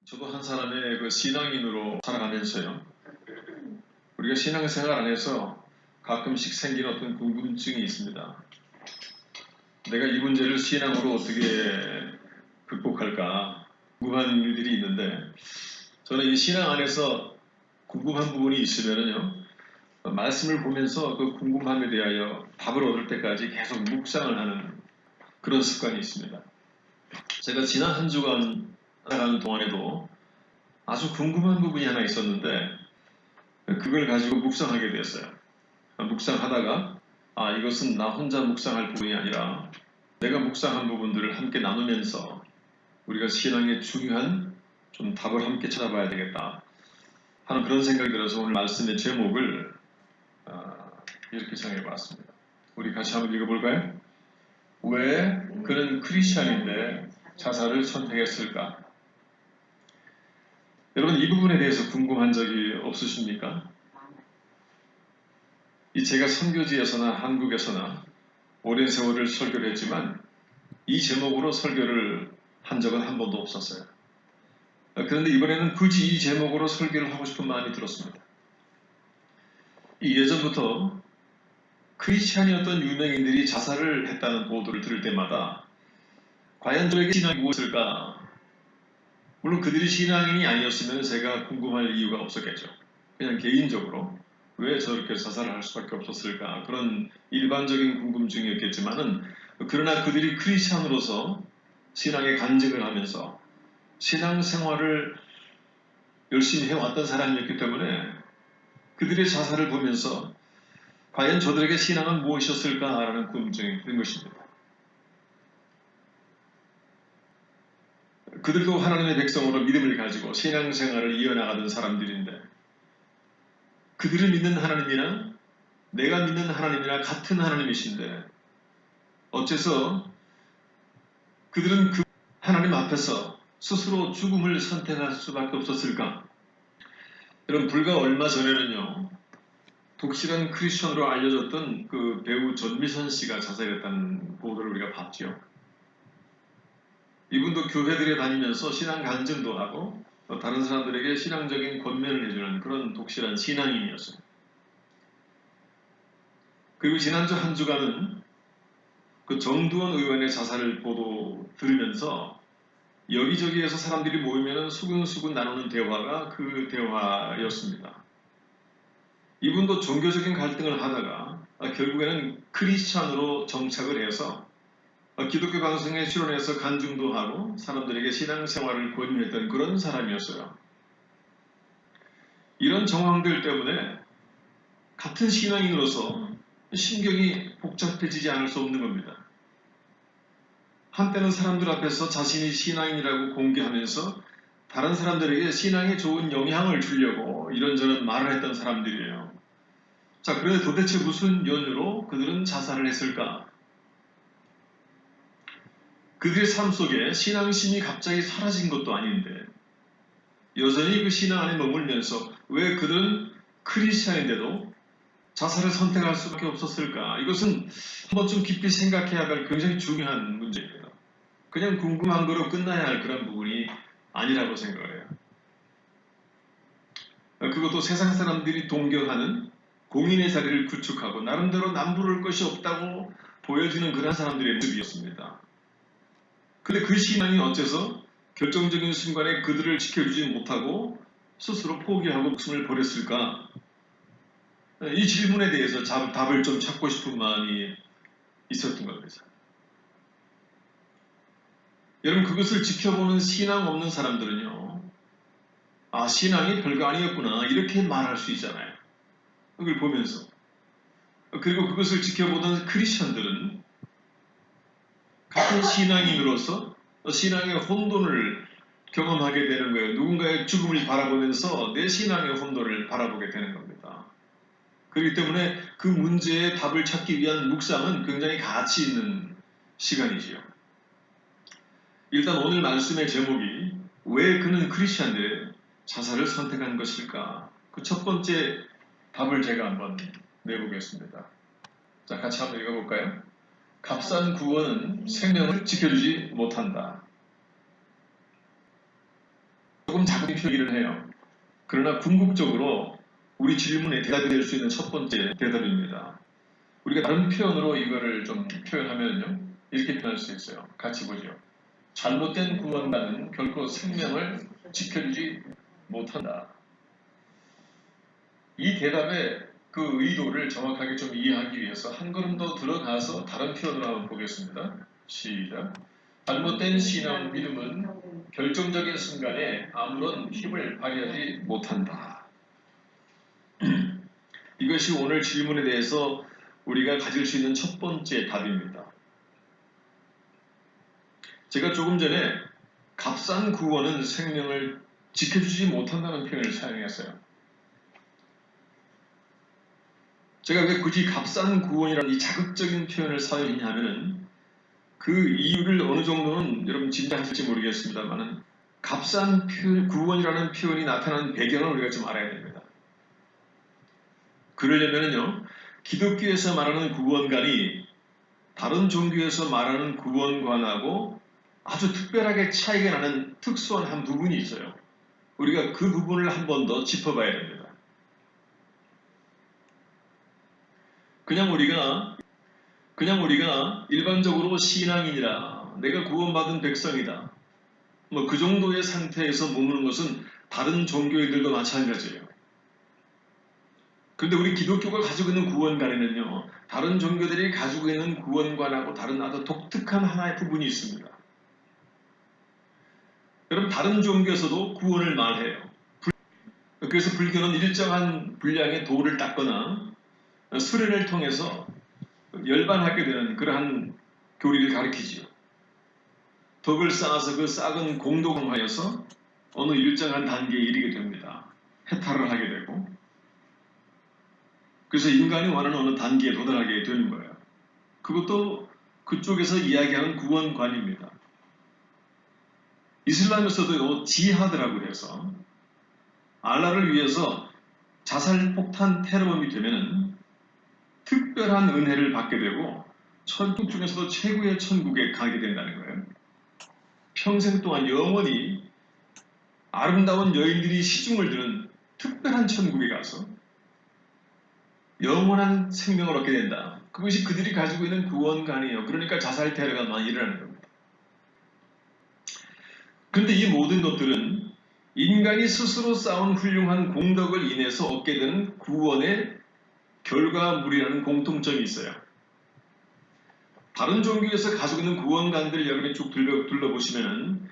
저도 한 사람의 그 신앙인으로 살아가면서요. 우리가 신앙생활 안에서 가끔씩 생기는 어떤 궁금증이 있습니다. 내가 이 문제를 신앙으로 어떻게 극복할까 궁금한 일들이 있는데 저는 이 신앙 안에서 궁금한 부분이 있으면요. 말씀을 보면서 그 궁금함에 대하여 답을 얻을 때까지 계속 묵상을 하는 그런 습관이 있습니다. 제가 지난 한 주간 살아가는 동안에도 아주 궁금한 부분이 하나 있었는데 그걸 가지고 묵상하게 되었어요. 묵상하다가 이것은 나 혼자 묵상할 부분이 아니라 내가 묵상한 부분들을 함께 나누면서 우리가 신앙의 중요한 좀 답을 함께 찾아봐야 되겠다 하는 그런 생각이 들어서 오늘 말씀의 제목을 이렇게 정해봤습니다. 우리 같이 한번 읽어볼까요? 왜 그는 크리스찬인데 자살을 선택했을까? 여러분 이 부분에 대해서 궁금한 적이 없으십니까? 제가 선교지에서나 한국에서나 오랜 세월을 설교를 했지만 이 제목으로 설교를 한 적은 한 번도 없었어요. 그런데 이번에는 굳이 이 제목으로 설교를 하고 싶은 마음이 들었습니다. 예전부터 크리스찬이었던 유명인들이 자살을 했다는 보도를 들을 때마다 과연 저에게 신앙이 무엇일까? 물론 그들이 신앙인이 아니었으면 제가 궁금할 이유가 없었겠죠. 그냥 개인적으로 왜 저렇게 자살을 할 수밖에 없었을까? 그런 일반적인 궁금증이었겠지만은 그러나 그들이 크리스찬으로서 신앙에 간증을 하면서 신앙생활을 열심히 해왔던 사람이었기 때문에 그들의 자살을 보면서 과연 저들에게 신앙은 무엇이었을까라는 궁금증이 든 것입니다. 그들도 하나님의 백성으로 믿음을 가지고 신앙생활을 이어나가던 사람들인데 그들을 믿는 하나님이랑 내가 믿는 하나님이랑 같은 하나님이신데 어째서 그들은 그 하나님 앞에서 스스로 죽음을 선택할 수밖에 없었을까? 여러분 불과 얼마 전에는요. 독실한 크리스천으로 알려졌던 그 배우 전미선 씨가 자살했다는 보도를 우리가 봤죠. 이분도 교회들에 다니면서 신앙 간증도 하고 다른 사람들에게 신앙적인 권면을 해주는 그런 독실한 신앙인이었어요. 그리고 지난주 한 주간은 그 정두원 의원의 자살을 보도 들으면서 여기저기에서 사람들이 모이면 수근수근 나누는 대화가 그 대화였습니다. 이분도 종교적인 갈등을 하다가 결국에는 크리스찬으로 정착을 해서 기독교 방송에 출연해서 간증도 하고 사람들에게 신앙생활을 권유했던 그런 사람이었어요. 이런 정황들 때문에 같은 신앙인으로서 신경이 복잡해지지 않을 수 없는 겁니다. 한때는 사람들 앞에서 자신이 신앙인이라고 공개하면서 다른 사람들에게 신앙에 좋은 영향을 주려고 이런저런 말을 했던 사람들이에요. 자, 그런데 도대체 무슨 연유로 그들은 자살을 했을까? 그들의 삶 속에 신앙심이 갑자기 사라진 것도 아닌데 여전히 그 신앙 안에 머물면서 왜 그들은 크리스찬인데도 자살을 선택할 수밖에 없었을까? 이것은 한번 좀 깊이 생각해야 할 굉장히 중요한 문제입니다. 그냥 궁금한 거로 끝나야 할 그런 부분이 아니라고 생각을 해요. 그것도 세상 사람들이 동경하는 공인의 자리를 구축하고 나름대로 남부를 것이 없다고 보여주는 그런 사람들의 모습이었습니다. 근데 그 신앙이 어째서 결정적인 순간에 그들을 지켜주지 못하고 스스로 포기하고 목숨을 버렸을까? 이 질문에 대해서 답을 좀 찾고 싶은 마음이 있었던 겁니다. 여러분 그것을 지켜보는 신앙 없는 사람들은요. 신앙이 별거 아니었구나 이렇게 말할 수 있잖아요. 그걸 보면서. 그리고 그것을 지켜보던 크리스천들은 같은 신앙인으로서 신앙의 혼돈을 경험하게 되는 거예요. 누군가의 죽음을 바라보면서 내 신앙의 혼돈을 바라보게 되는 겁니다. 그렇기 때문에 그 문제의 답을 찾기 위한 묵상은 굉장히 가치 있는 시간이지요. 일단 오늘 말씀의 제목이 왜 그는 크리스찬인데 자살을 선택한 것일까? 그 첫 번째 답을 제가 한번 내보겠습니다. 자, 같이 한번 읽어볼까요? 값싼 구원은 생명을 지켜주지 못한다. 조금 작은 표기를 해요. 그러나 궁극적으로 우리 질문에 대답이 될 수 있는 첫 번째 대답입니다. 우리가 다른 표현으로 이거를 좀 표현하면요, 이렇게 표현할 수 있어요. 같이 보죠. 잘못된 구원가는 결코 생명을 지켜주지 못한다. 이 대답의 그 의도를 정확하게 좀 이해하기 위해서 한 걸음 더 들어가서 다른 표현으로 한번 보겠습니다. 시작. 잘못된 신앙 믿음은 결정적인 순간에 아무런 힘을 발휘하지 못한다. 이것이 오늘 질문에 대해서 우리가 가질 수 있는 첫 번째 답입니다. 제가 조금 전에 값싼 구원은 생명을 지켜주지 못한다는 표현을 사용했어요. 제가 왜 굳이 값싼 구원이라는 이 자극적인 표현을 사용했냐 하면은 그 이유를 어느 정도는 여러분 짐작하실지 모르겠습니다만은 값싼 구원이라는 표현이 나타나는 배경을 우리가 좀 알아야 됩니다. 그러려면은요, 기독교에서 말하는 구원관이 다른 종교에서 말하는 구원관하고 아주 특별하게 차이가 나는 특수한 한 부분이 있어요. 우리가 그 부분을 한 번 더 짚어봐야 됩니다. 그냥 우리가 일반적으로 신앙인이라 내가 구원받은 백성이다, 뭐 그 정도의 상태에서 머무는 것은 다른 종교인들도 마찬가지예요. 그런데 우리 기독교가 가지고 있는 구원관에는요, 다른 종교들이 가지고 있는 구원관하고 다른 아주 독특한 하나의 부분이 있습니다. 여러분, 다른 종교에서도 구원을 말해요. 그래서 불교는 일정한 분량의 돌을 닦거나 수련을 통해서 열반하게 되는 그러한 교리를 가르치지요. 덕을 쌓아서 그 쌓은 공덕하여서 어느 일정한 단계에 이르게 됩니다. 해탈을 하게 되고, 그래서 인간이 원하는 어느 단계에 도달하게 되는 거예요. 그것도 그쪽에서 이야기하는 구원관입니다. 이슬람에서도 지하드라고 해서 알라를 위해서 자살폭탄 테러범이 되면 특별한 은혜를 받게 되고 천국 중에서도 최고의 천국에 가게 된다는 거예요. 평생 동안 영원히 아름다운 여인들이 시중을 드는 특별한 천국에 가서 영원한 생명을 얻게 된다. 그것이 그들이 가지고 있는 구원관이에요. 그러니까 자살 테러가 많이 일어나는 겁니다. 그런데 이 모든 것들은 인간이 스스로 쌓은 훌륭한 공덕을 인해서 얻게 되는 구원의 결과물이라는 공통점이 있어요. 다른 종교에서 가지고 있는 구원관들을 여러분이 쭉 둘러보시면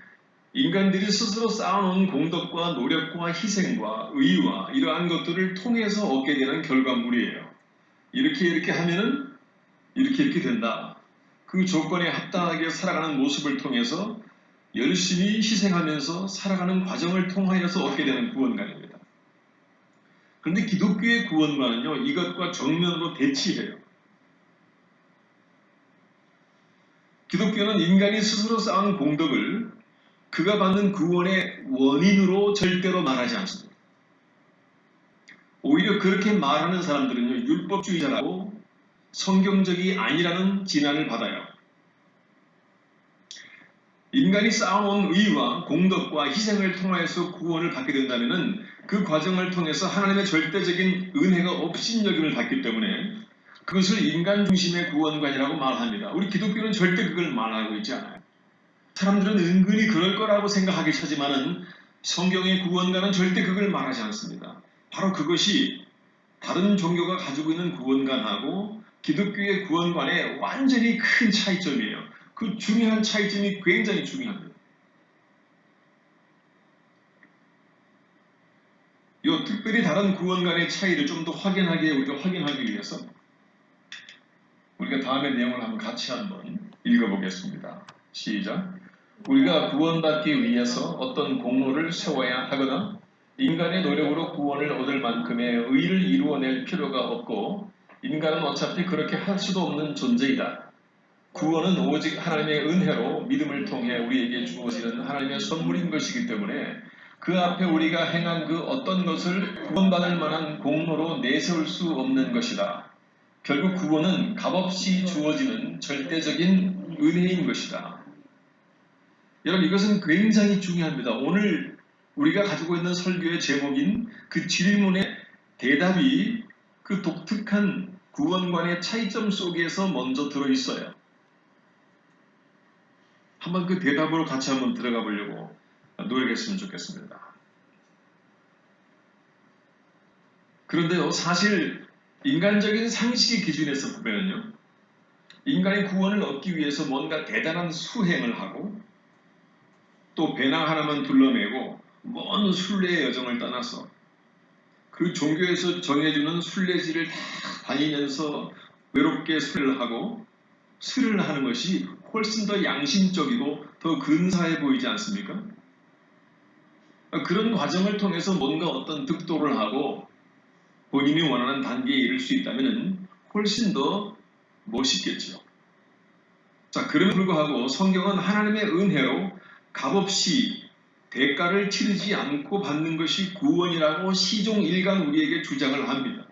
인간들이 스스로 쌓아놓은 공덕과 노력과 희생과 의와 이러한 것들을 통해서 얻게 되는 결과물이에요. 이렇게 하면은 이렇게 된다. 그 조건에 합당하게 살아가는 모습을 통해서 열심히 희생하면서 살아가는 과정을 통하여서 얻게 되는 구원관입니다. 그런데 기독교의 구원관은요, 이것과 정면으로 대치해요. 기독교는 인간이 스스로 쌓은 공덕을 그가 받는 구원의 원인으로 절대로 말하지 않습니다. 오히려 그렇게 말하는 사람들은요, 율법주의자라고 성경적이 아니라는 진한을 받아요. 인간이 쌓아온 의와 공덕과 희생을 통하여서 구원을 받게 된다면 그 과정을 통해서 하나님의 절대적인 은혜가 업신여김을 받기 때문에 그것을 인간 중심의 구원관이라고 말합니다. 우리 기독교는 절대 그걸 말하고 있지 않아요. 사람들은 은근히 그럴 거라고 생각하기 차지만은 성경의 구원관은 절대 그걸 말하지 않습니다. 바로 그것이 다른 종교가 가지고 있는 구원관하고 기독교의 구원관의 완전히 큰 차이점이에요. 그 중요한 차이점이 굉장히 중요합니다. 이 특별히 다른 구원관의 차이를 좀 더 우리가 확인하기 위해서 우리가 다음의 내용을 같이 한번 읽어보겠습니다. 시작. 우리가 구원받기 위해서 어떤 공로를 세워야 하거나 인간의 노력으로 구원을 얻을 만큼의 의를 이루어낼 필요가 없고 인간은 어차피 그렇게 할 수도 없는 존재이다. 구원은 오직 하나님의 은혜로 믿음을 통해 우리에게 주어지는 하나님의 선물인 것이기 때문에 그 앞에 우리가 행한 그 어떤 것을 구원받을 만한 공로로 내세울 수 없는 것이다. 결국 구원은 값없이 주어지는 절대적인 은혜인 것이다. 여러분, 이것은 굉장히 중요합니다. 오늘 우리가 가지고 있는 설교의 제목인 그 질문의 대답이 그 독특한 구원관의 차이점 속에서 먼저 들어있어요. 한번 그 대답으로 같이 한번 들어가 보려고 노력했으면 좋겠습니다. 그런데요, 사실 인간적인 상식의 기준에서 보면요, 인간의 구원을 얻기 위해서 뭔가 대단한 수행을 하고 또 배낭 하나만 둘러매고 먼 순례의 여정을 떠나서 그 종교에서 정해주는 순례지를 다 다니면서 외롭게 수련을 하고 수련을 하는 것이 훨씬 더 양심적이고 더 근사해 보이지 않습니까? 그런 과정을 통해서 뭔가 어떤 득도를 하고 본인이 원하는 단계에 이를 수 있다면 훨씬 더 멋있겠죠. 자, 그럼에도 불구하고 성경은 하나님의 은혜로 값없이 대가를 치르지 않고 받는 것이 구원이라고 시종일관 우리에게 주장을 합니다.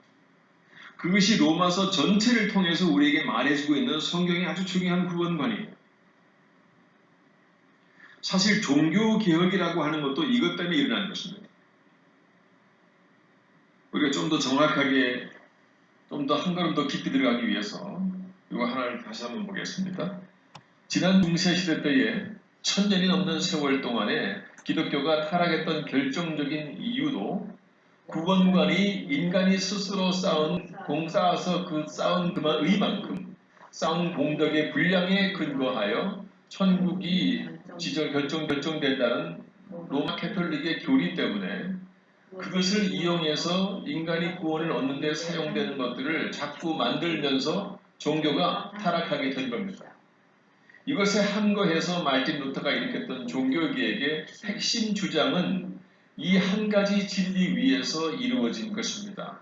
그것이 로마서 전체를 통해서 우리에게 말해주고 있는 성경의 아주 중요한 구원관이에요. 사실 종교개혁이라고 하는 것도 이것 때문에 일어난 것입니다. 우리가 좀 더 정확하게, 좀 더 한 걸음 더 깊이 들어가기 위해서 이거 하나를 다시 한번 보겠습니다. 지난 중세시대 때에 1000년이 넘는 세월 동안에 기독교가 타락했던 결정적인 이유도 구원관이 인간이 스스로 쌓아서 그 쌓은 의만큼 쌓은 공덕의 분량에 근거하여 천국이 결정된다는 로마 캐톨릭의 교리 때문에 그것을 이용해서 인간이 구원을 얻는 데 사용되는 것들을 자꾸 만들면서 종교가 타락하게 된 겁니다. 이것에 한거해서 말틴 루터가 일으켰던 종교개혁의 핵심 주장은 이 한 가지 진리 위에서 이루어진 것입니다.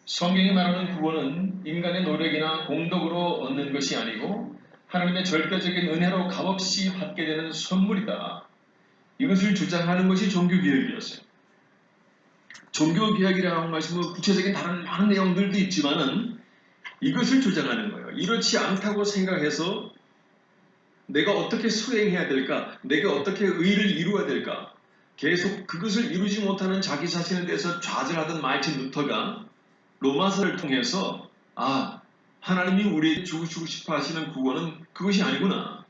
성경이 말하는 구원은 인간의 노력이나 공덕으로 얻는 것이 아니고 하나님의 절대적인 은혜로 값없이 받게 되는 선물이다. 이것을 주장하는 것이 종교개혁이었어요. 종교개혁이라고 하는 것이 구체적인 다른 많은 내용들도 있지만은 이것을 주장하는 거예요. 이렇지 않다고 생각해서 내가 어떻게 수행해야 될까? 내가 어떻게 의를 이루어야 될까? 계속 그것을 이루지 못하는 자기 자신에 대해서 좌절하던 마르틴 루터가 로마서를 통해서 하나님이 우리에게 주고 싶어 하시는 구원은 그것이 아니구나.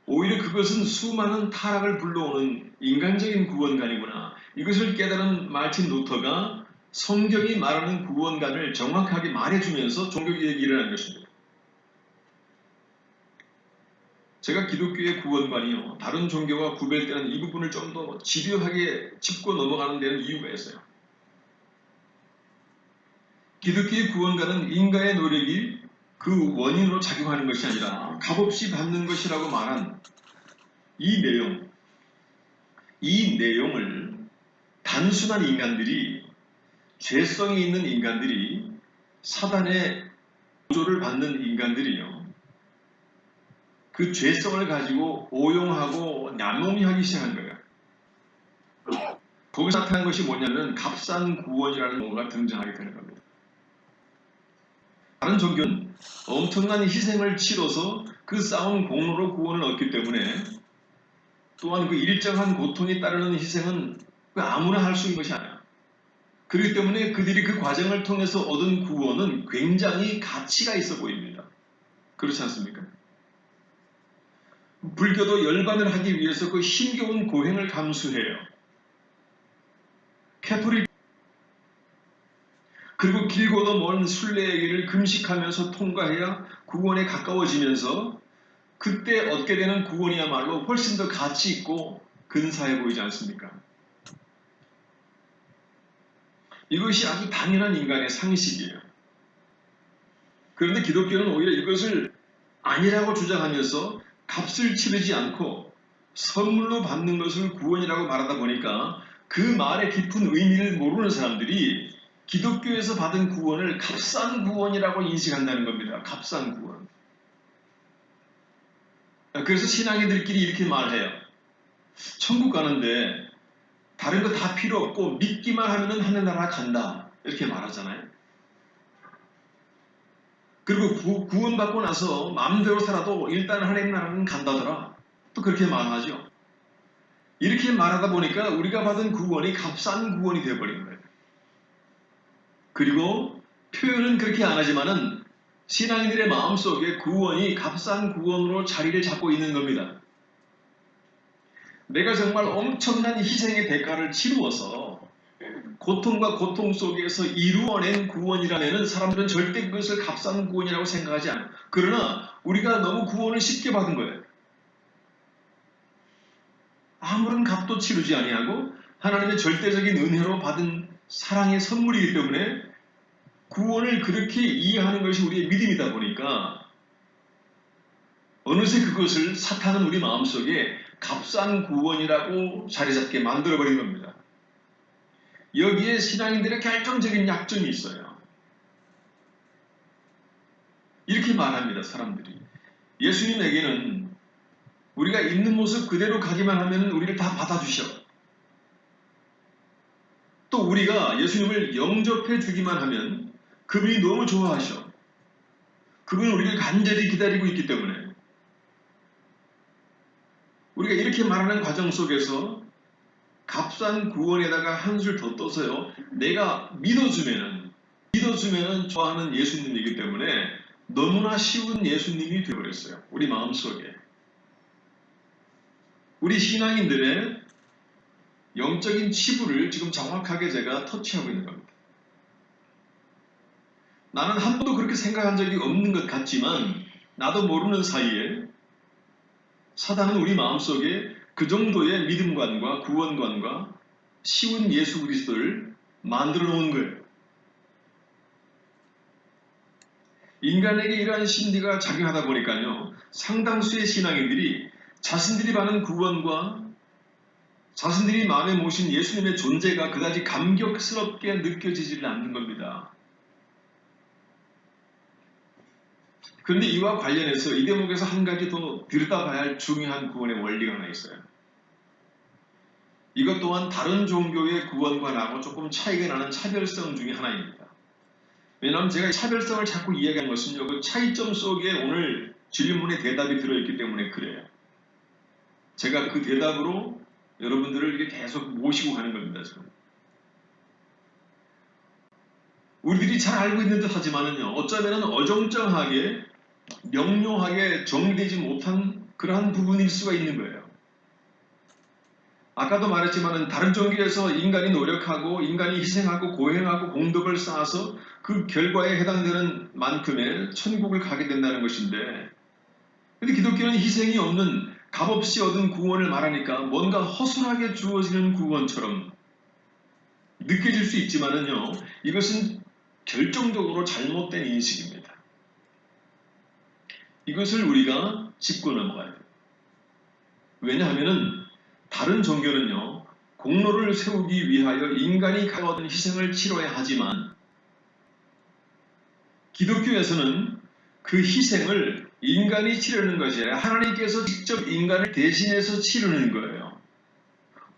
오히려 그것은 수많은 타락을 불러오는 인간적인 구원관이구나. 이것을 깨달은 마르틴 루터가 성경이 말하는 구원관을 정확하게 말해주면서 종교개혁이 일어난 것입니다. 제가 기독교의 구원관이요, 다른 종교와 구별되는 이 부분을 좀 더 집요하게 짚고 넘어가는 데는 이유가 있어요. 기독교의 구원관은 인간의 노력이 그 원인으로 작용하는 것이 아니라 값없이 받는 것이라고 말한 이 내용을 단순한 인간들이, 죄성이 있는 인간들이, 사단의 보조를 받는 인간들이요, 그 죄성을 가지고 오용하고 냠놈이하기 시작한 거예요. 거기서 나타난 것이 뭐냐면 값싼 구원이라는 용어가 등장하게 되는 겁니다. 다른 종교는 엄청난 희생을 치러서 그 쌓은 공로로 구원을 얻기 때문에, 또한 그 일정한 고통이 따르는 희생은 아무나 할 수 있는 것이 아니야. 그렇기 때문에 그들이 그 과정을 통해서 얻은 구원은 굉장히 가치가 있어 보입니다. 그렇지 않습니까? 불교도 열반을 하기 위해서 그 힘겨운 고행을 감수해요. 캐톨릭, 그리고 길고도 먼 순례의 길을 금식하면서 통과해야 구원에 가까워지면서 그때 얻게 되는 구원이야말로 훨씬 더 가치 있고 근사해 보이지 않습니까? 이것이 아주 당연한 인간의 상식이에요. 그런데 기독교는 오히려 이것을 아니라고 주장하면서 값을 치르지 않고 선물로 받는 것을 구원이라고 말하다 보니까 그 말의 깊은 의미를 모르는 사람들이 기독교에서 받은 구원을 값싼 구원이라고 인식한다는 겁니다. 값싼 구원. 그래서 신앙인들끼리 이렇게 말해요. 천국 가는데 다른 거 다 필요 없고 믿기만 하면 하늘나라 간다. 이렇게 말하잖아요. 그리고 구원받고 나서 마음대로 살아도 일단 하나님 나라는 간다더라. 또 그렇게 말하죠. 이렇게 말하다 보니까 우리가 받은 구원이 값싼 구원이 되어버린 거예요. 그리고 표현은 그렇게 안 하지만은 신앙인들의 마음속에 구원이 값싼 구원으로 자리를 잡고 있는 겁니다. 내가 정말 엄청난 희생의 대가를 치루어서 고통과 고통 속에서 이루어낸 구원이라면 사람들은 절대 그것을 값싼 구원이라고 생각하지 않아요. 그러나 우리가 너무 구원을 쉽게 받은 거예요. 아무런 값도 치르지 아니하고 하나님의 절대적인 은혜로 받은 사랑의 선물이기 때문에 구원을 그렇게 이해하는 것이 우리의 믿음이다 보니까 어느새 그것을 사탄은 우리 마음속에 값싼 구원이라고 자리잡게 만들어버린 겁니다. 여기에 신앙인들의 결정적인 약점이 있어요. 이렇게 말합니다. 사람들이. 예수님에게는 우리가 있는 모습 그대로 가기만 하면 우리를 다 받아주셔. 또 우리가 예수님을 영접해 주기만 하면 그분이 너무 좋아하셔. 그분은 우리를 간절히 기다리고 있기 때문에 우리가 이렇게 말하는 과정 속에서 값싼 구원에다가 한술 더 떠서요. 내가 믿어주면은 좋아하는 예수님이기 때문에 너무나 쉬운 예수님이 되어버렸어요. 우리 마음속에. 우리 신앙인들의 영적인 치부를 지금 정확하게 제가 터치하고 있는 겁니다. 나는 한 번도 그렇게 생각한 적이 없는 것 같지만 나도 모르는 사이에 사단은 우리 마음속에 그 정도의 믿음관과 구원관과 쉬운 예수 그리스도를 만들어 놓은 거예요. 인간에게 이러한 심리가 작용하다 보니까요. 상당수의 신앙인들이 자신들이 받은 구원과 자신들이 마음에 모신 예수님의 존재가 그다지 감격스럽게 느껴지지를 않는 겁니다. 그런데 이와 관련해서 이 대목에서 한 가지 더 들여다봐야 할 중요한 구원의 원리가 하나 있어요. 이것 또한 다른 종교의 구원관하고 조금 차이가 나는 차별성 중에 하나입니다. 왜냐하면 제가 차별성을 자꾸 이야기한 것은요. 그 차이점 속에 오늘 질문의 대답이 들어있기 때문에 그래요. 제가 그 대답으로 여러분들을 이렇게 계속 모시고 가는 겁니다. 지금. 우리들이 잘 알고 있는 듯 하지만은요. 어쩌면 어정쩡하게 명료하게 정리되지 못한 그러한 부분일 수가 있는 거예요. 아까도 말했지만 다른 종교에서 인간이 노력하고 인간이 희생하고 고행하고 공덕을 쌓아서 그 결과에 해당되는 만큼의 천국을 가게 된다는 것인데 근데 기독교는 희생이 없는 값없이 얻은 구원을 말하니까 뭔가 허술하게 주어지는 구원처럼 느껴질 수 있지만은요 이것은 결정적으로 잘못된 인식입니다. 이것을 우리가 짚고 넘어가야 돼요. 왜냐하면은 다른 종교는요 공로를 세우기 위하여 인간이 가하던 희생을 치러야 하지만 기독교에서는 그 희생을 인간이 치르는 것이 아니라 하나님께서 직접 인간을 대신해서 치르는 거예요.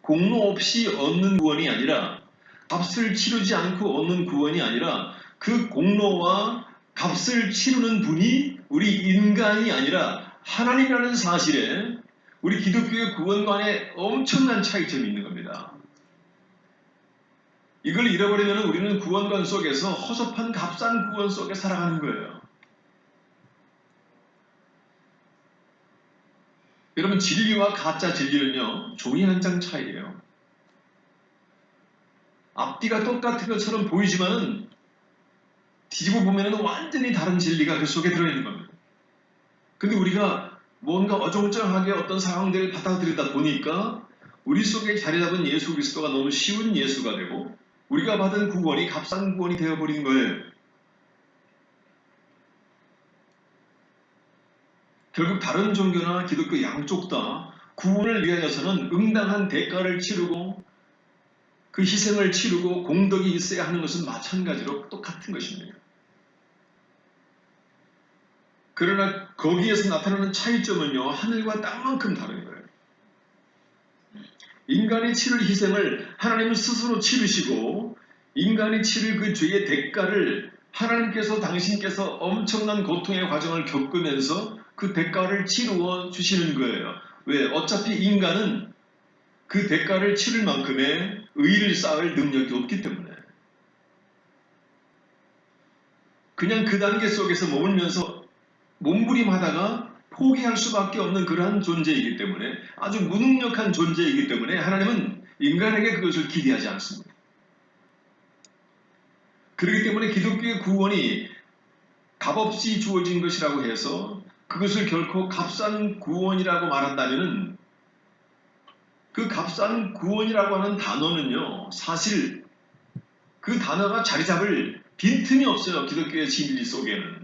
공로 없이 얻는 구원이 아니라 값을 치르지 않고 얻는 구원이 아니라 그 공로와 값을 치르는 분이 우리 인간이 아니라 하나님이라는 사실에 우리 기독교의 구원관에 엄청난 차이점이 있는 겁니다. 이걸 잃어버리면 우리는 구원관 속에서 허접한 값싼 구원 속에 살아가는 거예요. 여러분 진리와 가짜 진리는요 종이 한 장 차이예요. 앞뒤가 똑같은 것처럼 보이지만은 뒤집어 보면은 완전히 다른 진리가 그 속에 들어있는 겁니다. 근데 우리가 뭔가 어정쩡하게 어떤 상황들을 받아들이다 보니까 우리 속에 자리 잡은 예수 그리스도가 너무 쉬운 예수가 되고 우리가 받은 구원이 값싼 구원이 되어버린 거예요. 결국 다른 종교나 기독교 양쪽 다 구원을 위하여서는 응당한 대가를 치르고 그 희생을 치르고 공덕이 있어야 하는 것은 마찬가지로 똑같은 것입니다. 그러나 거기에서 나타나는 차이점은요 하늘과 땅만큼 다른 거예요. 인간이 치를 희생을 하나님은 스스로 치르시고 인간이 치를 그 죄의 대가를 하나님께서 당신께서 엄청난 고통의 과정을 겪으면서 그 대가를 치루어 주시는 거예요. 왜? 어차피 인간은 그 대가를 치를 만큼의 의를 쌓을 능력이 없기 때문에 그냥 그 단계 속에서 머물면서 몸부림하다가 포기할 수밖에 없는 그러한 존재이기 때문에, 아주 무능력한 존재이기 때문에 하나님은 인간에게 그것을 기대하지 않습니다. 그렇기 때문에 기독교의 구원이 값없이 주어진 것이라고 해서 그것을 결코 값싼 구원이라고 말한다면, 그 값싼 구원이라고 하는 단어는요, 사실 그 단어가 자리 잡을 빈틈이 없어요. 기독교의 진리 속에는.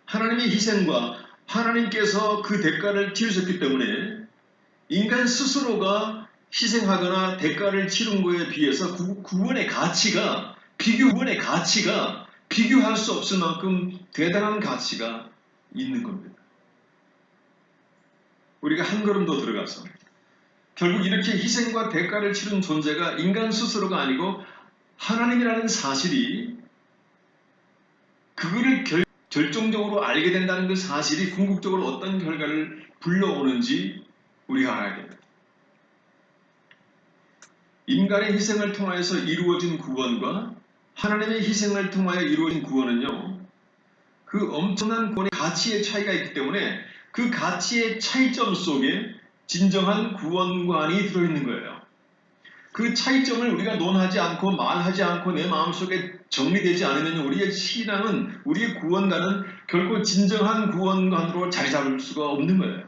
하나님의 희생과 하나님께서 그 대가를 치르셨기 때문에 인간 스스로가 희생하거나 대가를 치른 것에 비해서 구원의 가치가 비교할 수 없을 만큼 대단한 가치가 있는 겁니다. 우리가 한 걸음 더 들어가서 결국 이렇게 희생과 대가를 치른 존재가 인간 스스로가 아니고 하나님이라는 사실이, 그거를 결정적으로 알게 된다는 그 사실이 궁극적으로 어떤 결과를 불러오는지 우리가 알아야 됩니다. 인간의 희생을 통하여서 이루어진 구원과 하나님의 희생을 통하여 이루어진 구원은요, 그 엄청난 구원의 가치의 차이가 있기 때문에 그 가치의 차이점 속에 진정한 구원관이 들어있는 거예요. 그 차이점을 우리가 논하지 않고 말하지 않고 내 마음속에 정리되지 않으면 우리의 신앙은, 우리의 구원관은 결코 진정한 구원관으로 자리 잡을 수가 없는 거예요.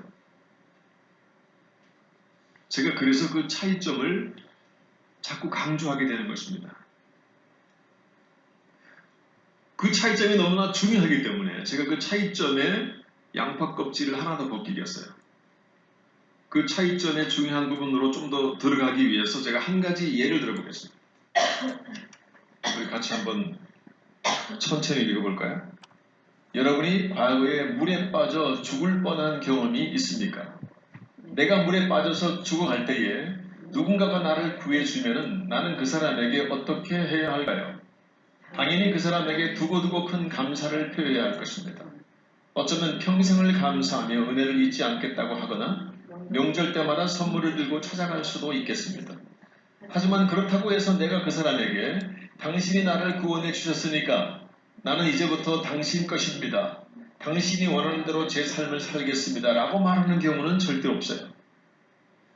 제가 그래서 그 차이점을 자꾸 강조하게 되는 것입니다. 그 차이점이 너무나 중요하기 때문에 제가 그 차이점에 양파 껍질을 하나 더 벗기겠어요. 그 차이점의 중요한 부분으로 좀 더 들어가기 위해서 제가 한 가지 예를 들어보겠습니다. 우리 같이 한번 천천히 읽어볼까요? 여러분이 과거에 물에 빠져 죽을 뻔한 경험이 있습니까? 내가 물에 빠져서 죽어갈 때에 누군가가 나를 구해주면 나는 그 사람에게 어떻게 해야 할까요? 당연히 그 사람에게 두고두고 큰 감사를 표해야 할 것입니다. 어쩌면 평생을 감사하며 은혜를 잊지 않겠다고 하거나 명절 때마다 선물을 들고 찾아갈 수도 있겠습니다. 하지만 그렇다고 해서 내가 그 사람에게 당신이 나를 구원해 주셨으니까 나는 이제부터 당신 것입니다. 당신이 원하는 대로 제 삶을 살겠습니다. 라고 말하는 경우는 절대 없어요.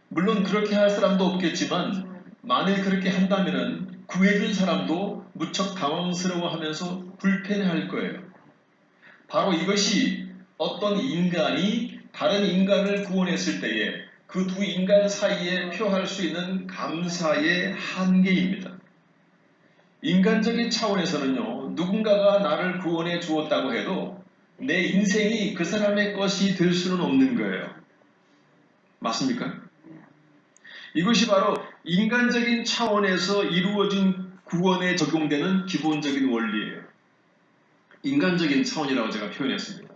물론 그렇게 할 사람도 없겠지만 만일 그렇게 한다면 구해준 사람도 무척 당황스러워하면서 불편해할 거예요. 바로 이것이 어떤 인간이 다른 인간을 구원했을 때에 그 두 인간 사이에 표할 수 있는 감사의 한계입니다. 인간적인 차원에서는요, 누군가가 나를 구원해 주었다고 해도 내 인생이 그 사람의 것이 될 수는 없는 거예요. 맞습니까? 이것이 바로 인간적인 차원에서 이루어진 구원에 적용되는 기본적인 원리예요. 인간적인 차원이라고 제가 표현했습니다.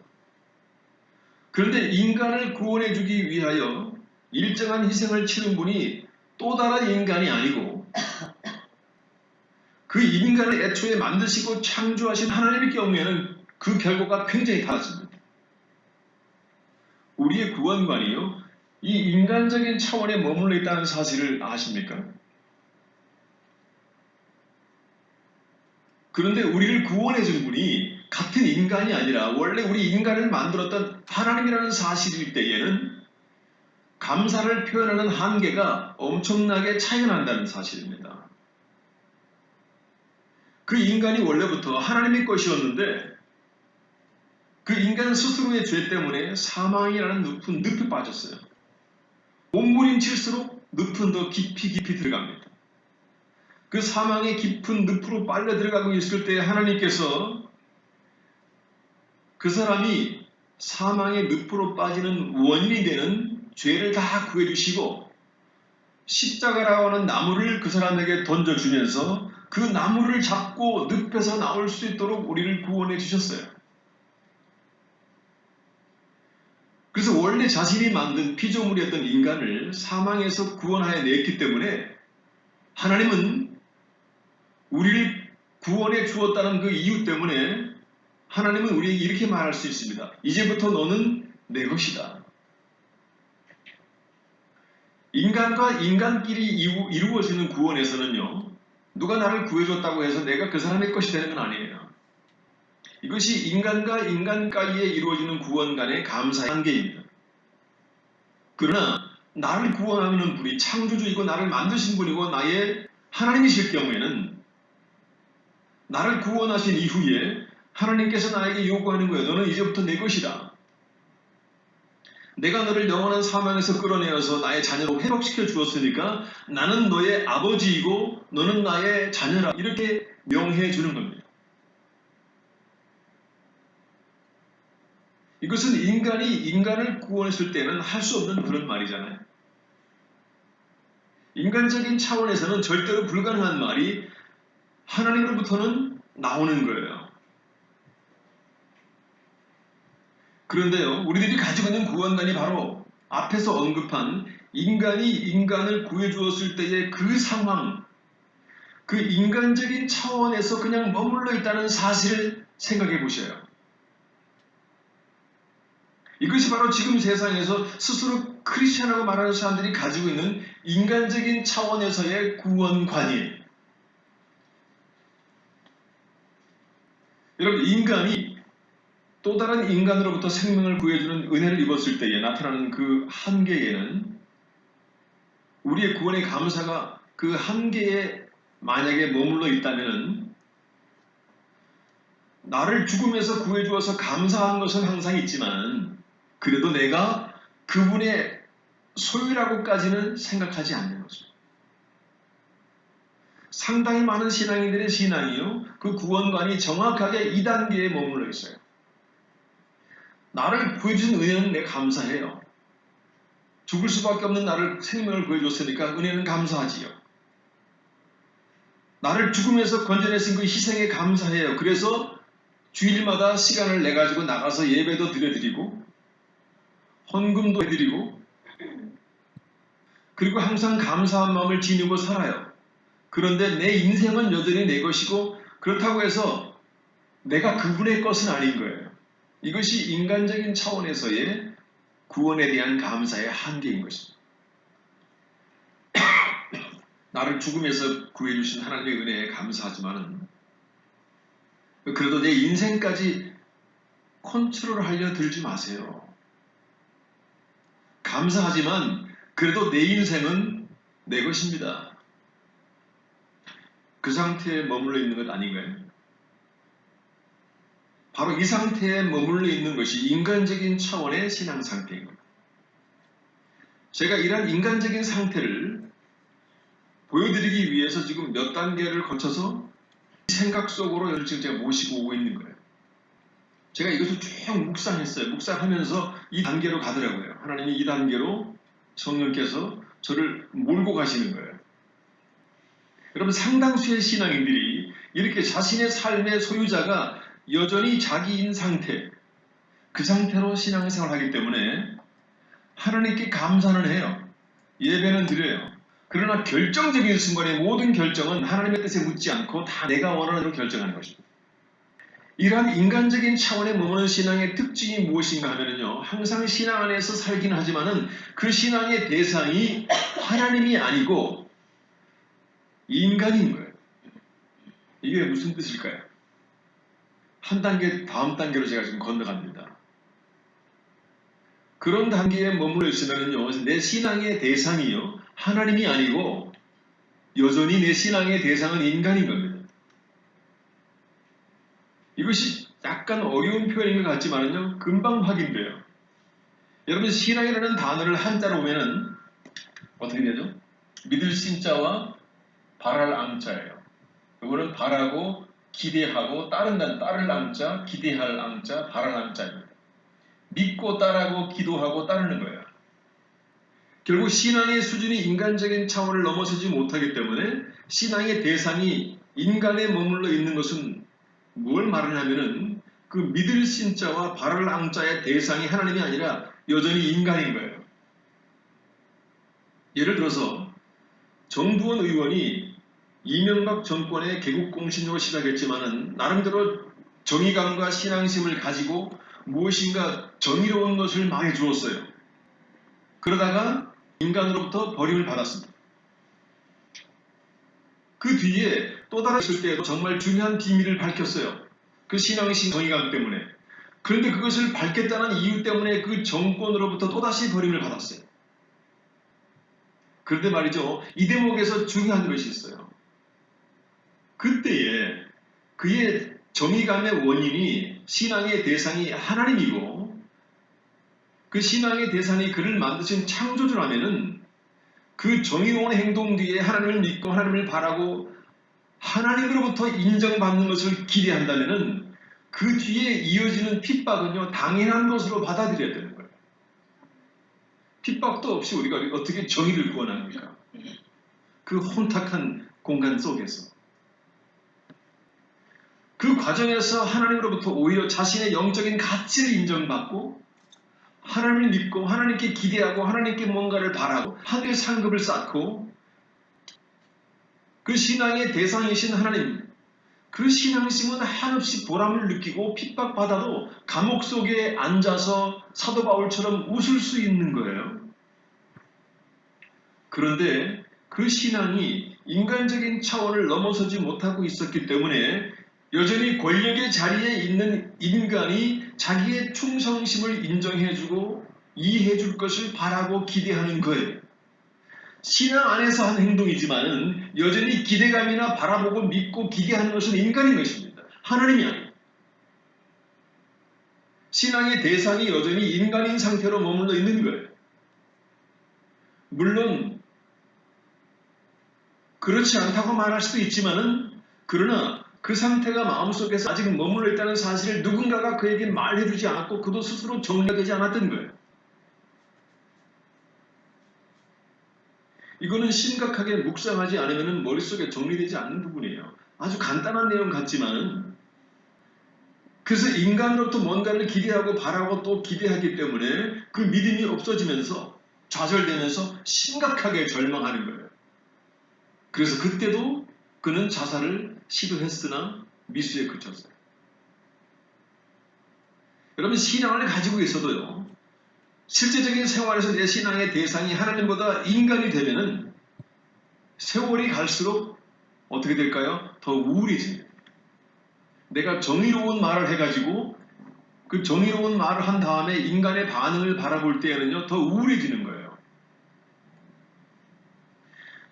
그런데 인간을 구원해 주기 위하여 일정한 희생을 치른 분이 또 다른 인간이 아니고 그 인간을 애초에 만드시고 창조하신 하나님의 경우에는 그 결과가 굉장히 달라집니다. 우리의 구원관이요, 이 인간적인 차원에 머물러 있다는 사실을 아십니까? 그런데 우리를 구원해 준 분이 같은 인간이 아니라 원래 우리 인간을 만들었던 하나님이라는 사실일 때에는 감사를 표현하는 한계가 엄청나게 차이가 난다는 사실입니다. 그 인간이 원래부터 하나님의 것이었는데 그 인간 스스로의 죄 때문에 사망이라는 높은 늪에 빠졌어요. 몸부림칠수록 늪은 더 깊이 들어갑니다. 그 사망의 깊은 늪으로 빨려 들어가고 있을 때 하나님께서 그 사람이 사망의 늪으로 빠지는 원인이 되는 죄를 다 구해주시고 십자가라고 하는 나무를 그 사람에게 던져주면서 그 나무를 잡고 늪에서 나올 수 있도록 우리를 구원해 주셨어요. 그래서 원래 자신이 만든 피조물이었던 인간을 사망에서 구원하여 냈기 때문에 하나님은 우리를 구원해 주었다는 그 이유 때문에 하나님은 우리에게 이렇게 말할 수 있습니다. 이제부터 너는 내 것이다. 인간과 인간끼리 이루어지는 구원에서는요, 누가 나를 구해줬다고 해서 내가 그 사람의 것이 되는 건 아니에요. 이것이 인간과 인간까지에 이루어지는 구원 간의 감사의 한계입니다. 그러나 나를 구원하는 분이 창조주이고 나를 만드신 분이고 나의 하나님이실 경우에는 나를 구원하신 이후에 하나님께서 나에게 요구하는 거예요. 너는 이제부터 내 것이다. 내가 너를 영원한 사망에서 끌어내어서 나의 자녀로 회복시켜 주었으니까 나는 너의 아버지이고 너는 나의 자녀라. 이렇게 명해 주는 겁니다. 이것은 인간이 인간을 구원했을 때는 할 수 없는 그런 말이잖아요. 인간적인 차원에서는 절대로 불가능한 말이 하나님으로부터는 나오는 거예요. 그런데요, 우리들이 가지고 있는 구원관이 바로 앞에서 언급한 인간이 인간을 구해주었을 때의 그 상황, 그 인간적인 차원에서 그냥 머물러 있다는 사실을 생각해 보셔요. 이것이 바로 지금 세상에서 스스로 크리스천이라고 말하는 사람들이 가지고 있는 인간적인 차원에서의 구원관이에요. 여러분, 인간이 또 다른 인간으로부터 생명을 구해주는 은혜를 입었을 때에 나타나는 그 한계에는 우리의 구원의 감사가 그 한계에 만약에 머물러 있다면 나를 죽음에서 구해주어서 감사한 것은 항상 있지만 그래도 내가 그분의 소유라고까지는 생각하지 않는 거죠. 상당히 많은 신앙인들의 신앙이요, 그 구원관이 정확하게 2단계에 머물러 있어요. 나를 구해주신 은혜는 내가 감사해요. 죽을 수밖에 없는 나를 생명을 구해줬으니까 은혜는 감사하지요. 나를 죽음에서 건져내신 그 희생에 감사해요. 그래서 주일마다 시간을 내가지고 나가서 예배도 드려드리고 헌금도 해드리고 그리고 항상 감사한 마음을 지니고 살아요. 그런데 내 인생은 여전히 내 것이고 그렇다고 해서 내가 그분의 것은 아닌 거예요. 이것이 인간적인 차원에서의 구원에 대한 감사의 한계인 것입니다. 나를 죽음에서 구해주신 하나님의 은혜에 감사하지만 그래도 내 인생까지 컨트롤하려 들지 마세요. 감사하지만 그래도 내 인생은 내 것입니다. 그 상태에 머물러 있는 것 아닌가요? 바로 이 상태에 머물러 있는 것이 인간적인 차원의 신앙 상태인 겁니다. 제가 이러한 인간적인 상태를 보여드리기 위해서 지금 몇 단계를 거쳐서 생각 속으로 여러분 지금 제가 모시고 오고 있는 거예요. 제가 이것을 쭉 묵상했어요. 묵상하면서 이 단계로 가더라고요. 하나님이 이 단계로 성령께서 저를 몰고 가시는 거예요. 여러분, 상당수의 신앙인들이 이렇게 자신의 삶의 소유자가 여전히 자기인 상태, 그 상태로 신앙생활을 하기 때문에 하나님께 감사는 해요. 예배는 드려요. 그러나 결정적인 순간에 모든 결정은 하나님의 뜻에 묻지 않고 다 내가 원하는 대로 결정하는 것입니다. 이러한 인간적인 차원에 머무는 신앙의 특징이 무엇인가 하면요, 항상 신앙 안에서 살긴 하지만은 그 신앙의 대상이 하나님이 아니고 인간인 거예요. 이게 무슨 뜻일까요? 한 단계 다음 단계로 제가 지금 건너갑니다. 그런 단계에 머물러 있으면요, 내 신앙의 대상이요, 하나님이 아니고 여전히 내 신앙의 대상은 인간인 겁니다. 이것이 약간 어려운 표현인 것 같지만요, 금방 확인돼요. 여러분, 신앙이라는 단어를 한자로 보면은 어떻게 되죠? 믿을 신자와 바랄 앙자예요. 이거는 바라고 기대하고 따른다는, 따를 앙자, 기대할 앙자, 바랄 앙자입니다. 믿고 따르고 기도하고 따르는 거예요. 결국 신앙의 수준이 인간적인 차원을 넘어서지 못하기 때문에 신앙의 대상이 인간에 머물러 있는 것은 뭘 말하냐면은 그 믿을 신자와 바랄 앙자의 대상이 하나님이 아니라 여전히 인간인 거예요. 예를 들어서 정두원 의원이 이명박 정권의 개국공신으로 시작했지만은 나름대로 정의감과 신앙심을 가지고 무엇인가 정의로운 것을 많이 주었어요. 그러다가 인간으로부터 버림을 받았습니다. 그 뒤에 또 다른 있을 때에도 정말 중요한 비밀을 밝혔어요. 그 신앙의 정의감 때문에. 그런데 그것을 밝혔다는 이유 때문에 그 정권으로부터 또다시 버림을 받았어요. 그런데 말이죠. 이 대목에서 중요한 것이 있어요. 그때에 그의 정의감의 원인이 신앙의 대상이 하나님이고 그 신앙의 대상이 그를 만드신 창조주라면은 그 정의로운 행동 뒤에 하나님을 믿고 하나님을 바라고 하나님으로부터 인정받는 것을 기대한다면은 그 뒤에 이어지는 핍박은요 당연한 것으로 받아들여야 되는 거예요. 핍박도 없이 우리가 어떻게 정의를 구원합니까? 그 혼탁한 공간 속에서. 그 과정에서 하나님으로부터 오히려 자신의 영적인 가치를 인정받고 하나님을 믿고 하나님께 기대하고 하나님께 뭔가를 바라고 하늘의 상급을 쌓고 그 신앙의 대상이신 하나님 그 신앙심은 한없이 보람을 느끼고 핍박받아도 감옥 속에 앉아서 사도 바울처럼 웃을 수 있는 거예요. 그런데 그 신앙이 인간적인 차원을 넘어서지 못하고 있었기 때문에 여전히 권력의 자리에 있는 인간이 자기의 충성심을 인정해주고 이해해줄 것을 바라고 기대하는 거예요. 신앙 안에서 한 행동이지만 여전히 기대감이나 바라보고 믿고 기대하는 것은 인간인 것입니다. 하나님이 아니에요. 신앙의 대상이 여전히 인간인 상태로 머물러 있는 거예요. 물론 그렇지 않다고 말할 수도 있지만은 그러나 그 상태가 마음속에서 아직 머물러 있다는 사실을 누군가가 그에게 말해주지 않았고 그도 스스로 정리가 되지 않았던 거예요. 이거는 심각하게 묵상하지 않으면 머릿속에 정리되지 않는 부분이에요. 아주 간단한 내용 같지만은 그래서 인간으로부터 뭔가를 기대하고 바라고 또 기대하기 때문에 그 믿음이 없어지면서 좌절되면서 심각하게 절망하는 거예요. 그래서 그때도 그는 자살을 시도했으나 미수에 그쳤어요. 여러분 신앙을 가지고 있어도요. 실제적인 생활에서 내 신앙의 대상이 하나님보다 인간이 되면은 세월이 갈수록 어떻게 될까요? 더 우울해집니다. 내가 정의로운 말을 해가지고 그 정의로운 말을 한 다음에 인간의 반응을 바라볼 때에는요 더 우울해지는 거예요.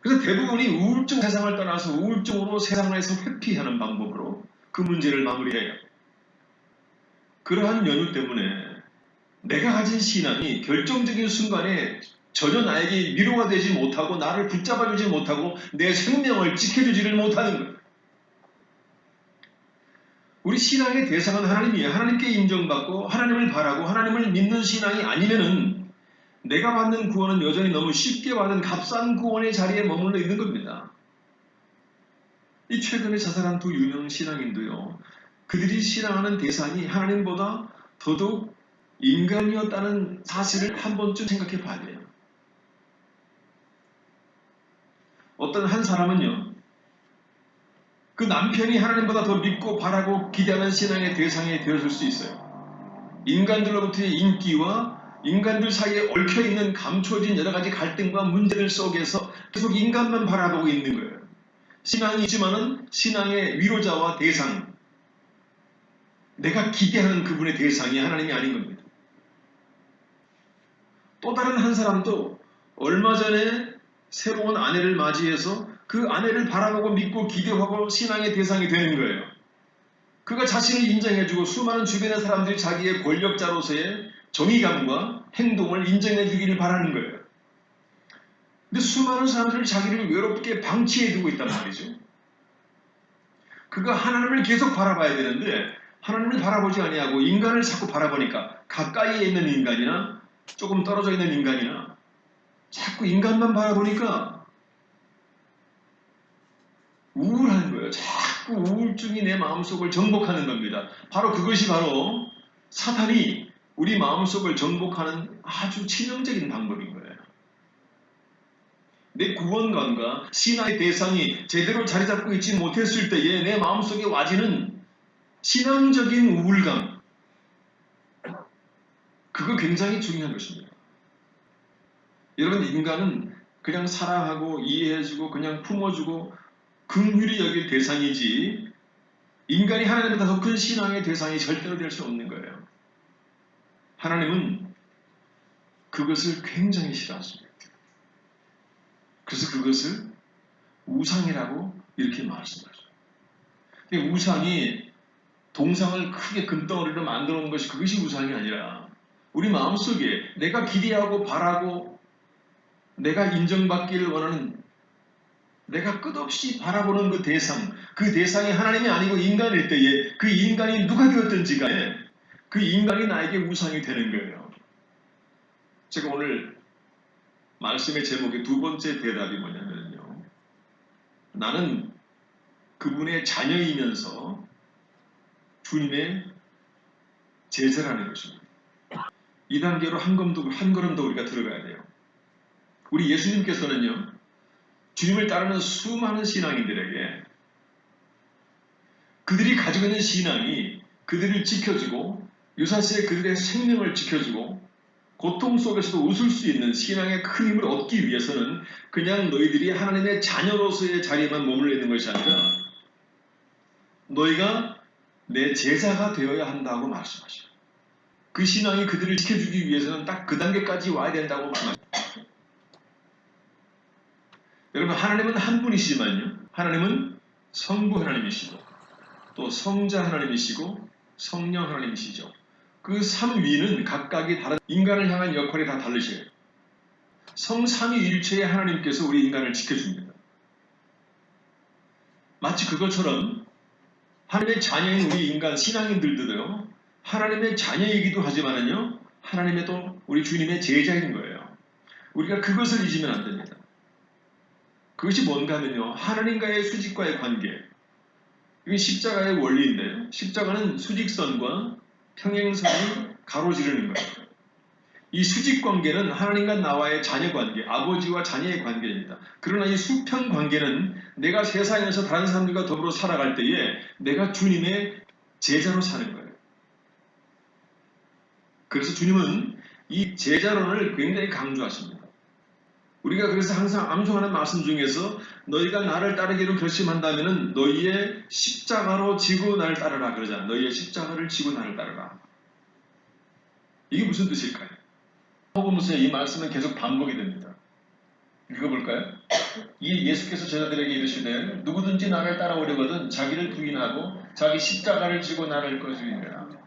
그래서 대부분이 우울증 세상을 떠나서 우울증으로 세상에서 회피하는 방법으로 그 문제를 마무리해요. 그러한 연유 때문에 내가 가진 신앙이 결정적인 순간에 전혀 나에게 위로가 되지 못하고 나를 붙잡아주지 못하고 내 생명을 지켜주지를 못하는 거예요. 우리 신앙의 대상은 하나님이에요. 하나님께 인정받고 하나님을 바라고 하나님을 믿는 신앙이 아니면은 내가 받는 구원은 여전히 너무 쉽게 받은 값싼 구원의 자리에 머물러 있는 겁니다. 이 최근에 자살한 두 유명 신앙인도요. 그들이 신앙하는 대상이 하나님보다 더더욱 인간이었다는 사실을 한 번쯤 생각해 봐야 돼요. 어떤 한 사람은요. 그 남편이 하나님보다 더 믿고 바라고 기대하는 신앙의 대상이 되었을 수 있어요. 인간들로부터의 인기와 인간들 사이에 얽혀있는 감춰진 여러 가지 갈등과 문제들 속에서 계속 인간만 바라보고 있는 거예요. 신앙이 있지만은 신앙의 위로자와 대상, 내가 기대하는 그분의 대상이 하나님이 아닌 겁니다. 또 다른 한 사람도 얼마 전에 새로운 아내를 맞이해서 그 아내를 바라보고 믿고 기대하고 신앙의 대상이 되는 거예요. 그가 자신을 인정해주고 수많은 주변의 사람들이 자기의 권력자로서의 정의감과 행동을 인정해 주기를 바라는 거예요. 근데 수많은 사람들이 자기를 외롭게 방치해 두고 있단 말이죠. 그가 하나님을 계속 바라봐야 되는데 하나님을 바라보지 아니하고 인간을 자꾸 바라보니까 가까이에 있는 인간이나 조금 떨어져 있는 인간이나 자꾸 인간만 바라보니까 우울한 거예요. 자꾸 우울증이 내 마음속을 정복하는 겁니다. 바로 그것이 바로 사탄이 우리 마음속을 정복하는 아주 치명적인 방법인 거예요. 내 구원관과 신앙의 대상이 제대로 자리 잡고 있지 못했을 때에 내 마음속에 와지는 신앙적인 우울감, 그거 굉장히 중요한 것입니다. 여러분, 인간은 그냥 사랑하고 이해해주고 그냥 품어주고 긍휼히 여길 대상이지, 인간이 하나님보다 더 큰 신앙의 대상이 절대로 될 수 없는 거예요. 하나님은 그것을 굉장히 싫어하십니다. 그래서 그것을 우상이라고 이렇게 말씀하죠. 우상이 동상을 크게 금덩어리로 만들어 놓은 것이 그것이 우상이 아니라 우리 마음속에 내가 기대하고 바라고 내가 인정받기를 원하는, 내가 끝없이 바라보는 그 대상이 하나님이 아니고 인간일 때에 그 인간이 누가 되었든지 간에 그 인간이 나에게 우상이 되는 거예요. 제가 오늘 말씀의 제목의 두 번째 대답이 뭐냐면요, 나는 그분의 자녀이면서 주님의 제자라는 것입니다. 이 단계로 한 걸음 더 우리가 들어가야 돼요. 우리 예수님께서는요, 주님을 따르는 수많은 신앙인들에게 그들이 가지고 있는 신앙이 그들을 지켜주고 유사시에 그들의 생명을 지켜주고 고통 속에서도 웃을 수 있는 신앙의 큰 힘을 얻기 위해서는 그냥 너희들이 하나님의 자녀로서의 자리에만 머물러 있는 것이 아니라 너희가 내 제자가 되어야 한다고 말씀하셔요. 그 신앙이 그들을 지켜주기 위해서는 딱 그 단계까지 와야 된다고 말씀하셔요. 여러분, 하나님은 한 분이시지만요, 하나님은 성부 하나님이시고 또 성자 하나님이시고 성령 하나님이시죠. 그 삼위는 각각이 다른 인간을 향한 역할이 다 다르셔요. 성삼위일체의 하나님께서 우리 인간을 지켜줍니다. 마치 그것처럼 하나님의 자녀인 우리 인간 신앙인들도요, 하나님의 자녀이기도 하지만은요, 하나님의 또 우리 주님의 제자인 거예요. 우리가 그것을 잊으면 안 됩니다. 그것이 뭔가 하면요, 하나님과의 수직과의 관계. 이게 십자가의 원리인데요, 십자가는 수직선과 평행선이 가로지르는 거예요. 이 수직관계는 하나님과 나와의 자녀관계, 아버지와 자녀의 관계입니다. 그러나 이 수평관계는 내가 세상에서 다른 사람들과 더불어 살아갈 때에 내가 주님의 제자로 사는 거예요. 그래서 주님은 이 제자론을 굉장히 강조하십니다. 우리가 그래서 항상 암송하는 말씀 중에서 너희가 나를 따르기로 결심한다면 너희의 십자가로 지고 나를 따르라 그러잖아. 너희의 십자가를 지고 나를 따르라. 이게 무슨 뜻일까요? 복음서에 이 말씀은 계속 반복이 됩니다. 읽어볼까요? 이 예수께서 제자들에게 이르시되 누구든지 나를 따라오려거든 자기를 부인하고 자기 십자가를 지고 나를 거주이라.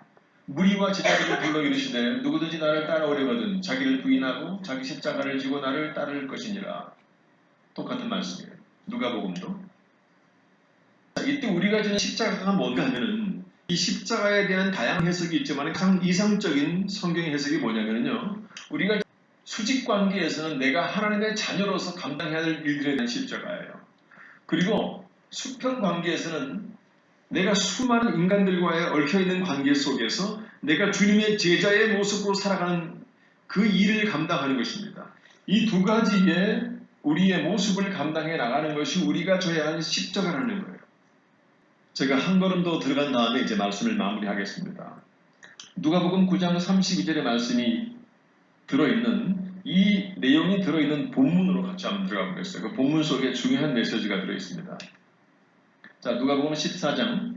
무리와 제자들을 불러 이르시되 누구든지 나를 따라오려거든 자기를 부인하고 자기 십자가를 지고 나를 따를 것이니라. 똑같은 말씀이에요. 누가복음도. 이때 우리가 지는 십자가가 뭔가 하면은 이 십자가에 대한 다양한 해석이 있지만 가장 이상적인 성경의 해석이 뭐냐면요, 우리가 수직관계에서는 내가 하나님의 자녀로서 감당해야 할 일들에 대한 십자가예요. 그리고 수평관계에서는 내가 수많은 인간들과의 얽혀있는 관계 속에서 내가 주님의 제자의 모습으로 살아가는 그 일을 감당하는 것입니다. 이 두 가지의 우리의 모습을 감당해 나가는 것이 우리가 져야 할 십자가라는 거예요. 제가 한 걸음 더 들어간 다음에 이제 말씀을 마무리하겠습니다. 누가복음 9장 32절의 말씀이 들어있는, 이 내용이 들어있는 본문으로 같이 한번 들어가 보겠어요. 그 본문 속에 중요한 메시지가 들어있습니다. 자, 누가복음 14장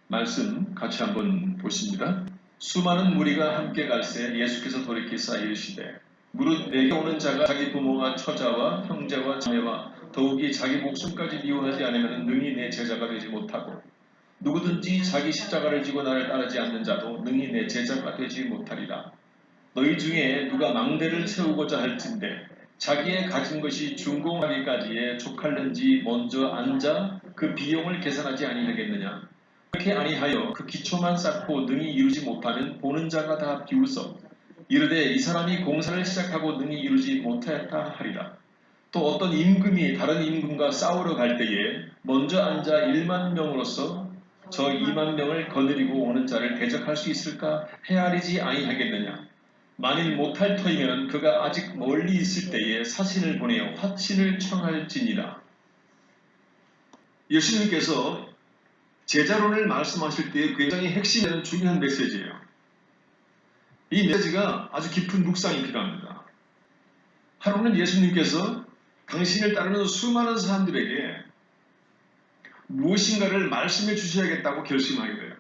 말씀 같이 한번 보십니다. 수많은 무리가 함께 갈새 예수께서 돌이키사 이르시되 무릇 내게 오는 자가 자기 부모와 처자와 형제와 자매와 더욱이 자기 목숨까지 미워하지 않으면 능히 내 제자가 되지 못하고 누구든지 자기 십자가를 지고 나를 따르지 않는 자도 능히 내 제자가 되지 못하리라. 너희 중에 누가 망대를 세우고자 할진대 자기의 가진 것이 준공하기까지에 족할는지 먼저 앉아 그 비용을 계산하지 아니하겠느냐. 그렇게 아니하여 그 기초만 쌓고 능히 이루지 못하는 보는 자가 다 비웃어 이르되 이 사람이 공사를 시작하고 능히 이루지 못하였다 하리라. 또 어떤 임금이 다른 임금과 싸우러 갈 때에 먼저 앉아 1만 명으로서 저 2만 명을 거느리고 오는 자를 대적할 수 있을까 헤아리지 아니하겠느냐. 만일 못할 터이면 그가 아직 멀리 있을 때에 사신을 보내어 화친을 청할지니라. 예수님께서 제자론을 말씀하실 때 굉장히 핵심에는 중요한 메시지예요. 이 메시지가 아주 깊은 묵상이 필요합니다. 하루는 예수님께서 당신을 따르는 수많은 사람들에게 무엇인가를 말씀해 주셔야겠다고 결심하게 돼요.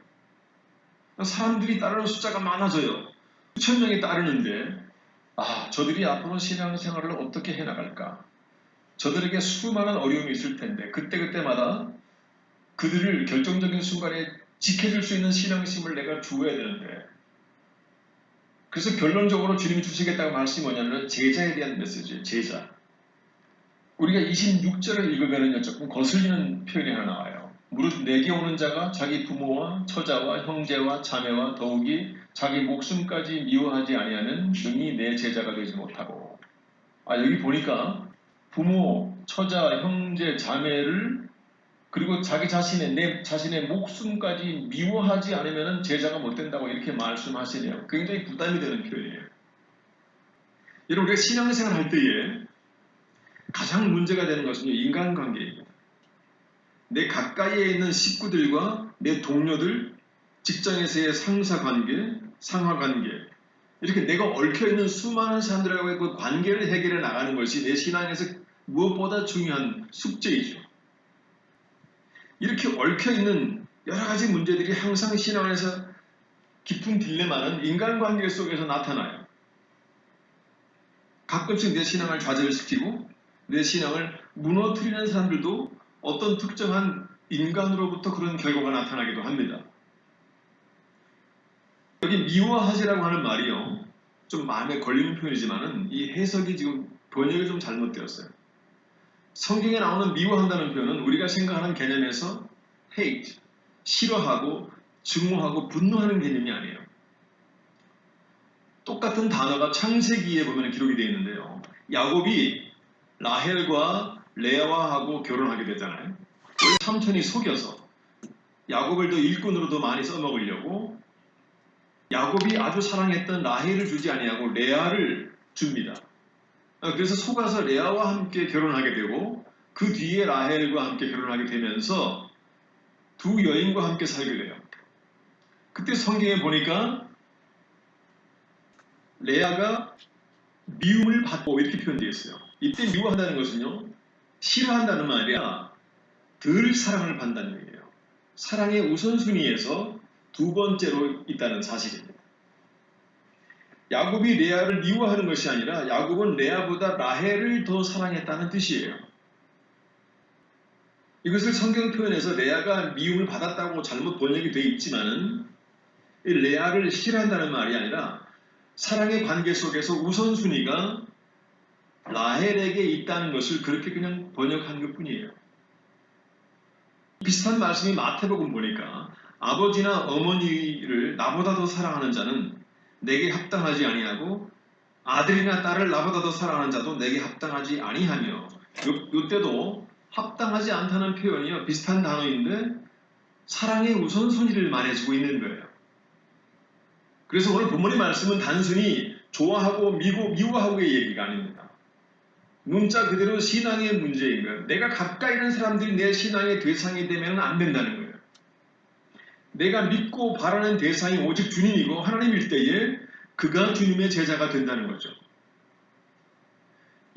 사람들이 따르는 숫자가 많아져요. 수천 명이 따르는데 저들이 앞으로 신앙생활을 어떻게 해나갈까? 저들에게 수많은 어려움이 있을 텐데 그때그때마다 그들을 결정적인 순간에 지켜줄 수 있는 신앙심을 내가 주어야 되는데, 그래서 결론적으로 주님이 주시겠다고 말씀이 뭐냐면 제자에 대한 메시지예요. 제자. 우리가 26절을 읽으면 조금 거슬리는 표현이 하나 나와요. 무릇 내게 오는 자가 자기 부모와 처자와 형제와 자매와 더욱이 자기 목숨까지 미워하지 아니하면 능히 내 제자가 되지 못하고. 여기 보니까 부모, 처자, 형제, 자매를 그리고 자기 자신의 목숨까지 미워하지 않으면 제자가 못 된다고 이렇게 말씀하시네요. 굉장히 부담이 되는 표현이에요. 여러분, 우리가 신앙생활 할 때에 가장 문제가 되는 것은 인간관계입니다. 내 가까이에 있는 식구들과 내 동료들, 직장에서의 상사관계, 상하관계, 이렇게 내가 얽혀있는 수많은 사람들과의 그 관계를 해결해 나가는 것이 내 신앙에서 무엇보다 중요한 숙제이죠. 이렇게 얽혀있는 여러 가지 문제들이 항상 신앙에서 깊은 딜레마는 인간관계 속에서 나타나요. 가끔씩 내 신앙을 좌절시키고 내 신앙을 무너뜨리는 사람들도 어떤 특정한 인간으로부터 그런 결과가 나타나기도 합니다. 여기 미워하지라고 하는 말이요, 좀 마음에 걸리는 표현이지만은 이 해석이 지금 번역이 좀 잘못되었어요. 성경에 나오는 미워한다는 표현은 우리가 생각하는 개념에서 hate, 싫어하고 증오하고 분노하는 개념이 아니에요. 똑같은 단어가 창세기에 보면 기록이 되어 있는데요. 야곱이 라헬과 레아와하고 결혼하게 되잖아요. 삼촌이 속여서 야곱을 더 일꾼으로 더 많이 써먹으려고 야곱이 아주 사랑했던 라헬을 주지 아니하고 레아를 줍니다. 그래서 속아서 레아와 함께 결혼하게 되고 그 뒤에 라헬과 함께 결혼하게 되면서 두 여인과 함께 살게 돼요. 그때 성경에 보니까 레아가 미움을 받고 이렇게 표현되어 있어요. 이때 미워한다는 것은요, 싫어한다는 말이 아니라 덜 사랑을 받는다는 얘기예요. 사랑의 우선순위에서 두 번째로 있다는 사실입니다. 야곱이 레아를 미워하는 것이 아니라 야곱은 레아보다 라헬을 더 사랑했다는 뜻이에요. 이것을 성경 표현에서 레아가 미움을 받았다고 잘못 번역이 되어 있지만은 레아를 싫어한다는 말이 아니라 사랑의 관계 속에서 우선순위가 라헬에게 있다는 것을 그렇게 그냥 번역한 것 뿐이에요. 비슷한 말씀이 마태복음 보니까 아버지나 어머니를 나보다 더 사랑하는 자는 내게 합당하지 아니하고 아들이나 딸을 나보다 더 사랑하는 자도 내게 합당하지 아니하며, 이때도 합당하지 않다는 표현이요, 비슷한 단어인데 사랑의 우선순위를 말해주고 있는 거예요. 그래서 오늘 본문의 말씀은 단순히 좋아하고 미워하고의 얘기가 아닙니다. 문자 그대로 신앙의 문제인 거예요. 내가 가까이 있는 사람들이 내 신앙의 대상이 되면 안 된다는 거예요. 내가 믿고 바라는 대상이 오직 주님이고 하나님일 때에 그가 주님의 제자가 된다는 거죠.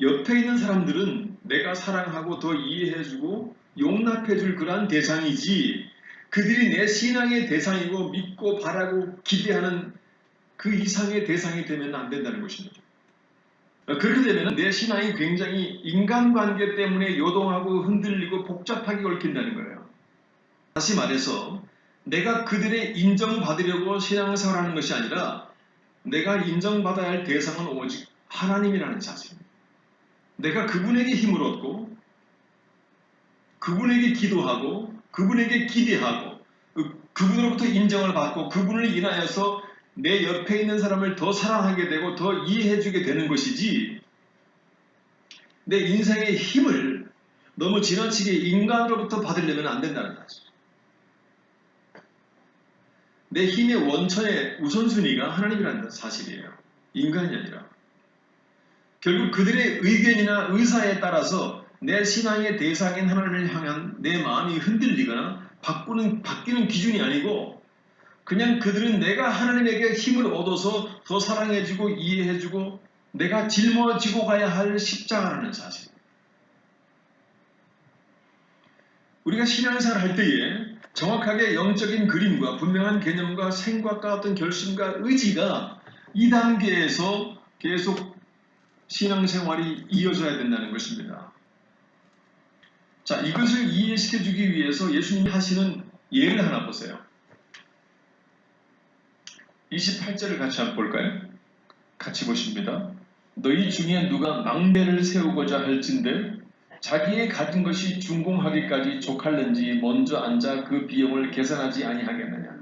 옆에 있는 사람들은 내가 사랑하고 더 이해해주고 용납해줄 그러한 대상이지, 그들이 내 신앙의 대상이고 믿고 바라고 기대하는 그 이상의 대상이 되면 안 된다는 것입니다. 그렇게 되면 내 신앙이 굉장히 인간관계 때문에 요동하고 흔들리고 복잡하게 얽힌다는 거예요. 다시 말해서 내가 그들의 인정받으려고 신앙생활하는 것이 아니라 내가 인정받아야 할 대상은 오직 하나님이라는 사실입니다. 내가 그분에게 힘을 얻고 그분에게 기도하고 그분에게 기대하고 그분으로부터 인정을 받고 그분을 인하여서 내 옆에 있는 사람을 더 사랑하게 되고 더 이해해주게 되는 것이지, 내 인생의 힘을 너무 지나치게 인간으로부터 받으려면 안 된다는 사실. 내 힘의 원천의 우선순위가 하나님이라는 사실이에요. 인간이 아니라. 결국 그들의 의견이나 의사에 따라서 내 신앙의 대상인 하나님을 향한 내 마음이 흔들리거나 바뀌는 기준이 아니고, 그냥 그들은 내가 하나님에게 힘을 얻어서 더 사랑해주고 이해해주고 내가 짊어지고 가야 할 십자가라는 사실. 우리가 신앙생활을 할 때에 정확하게 영적인 그림과 분명한 개념과 생각과 어떤 결심과 의지가 이 단계에서 계속 신앙생활이 이어져야 된다는 것입니다. 자, 이것을 이해시켜 주기 위해서 예수님이 하시는 예를 하나 보세요. 28절을 같이 한번 볼까요? 같이 보십니다. 너희 중에 누가 망대를 세우고자 할진대 자기의 가진 것이 준공하기까지 족할는지 먼저 앉아 그 비용을 계산하지 아니하겠느냐.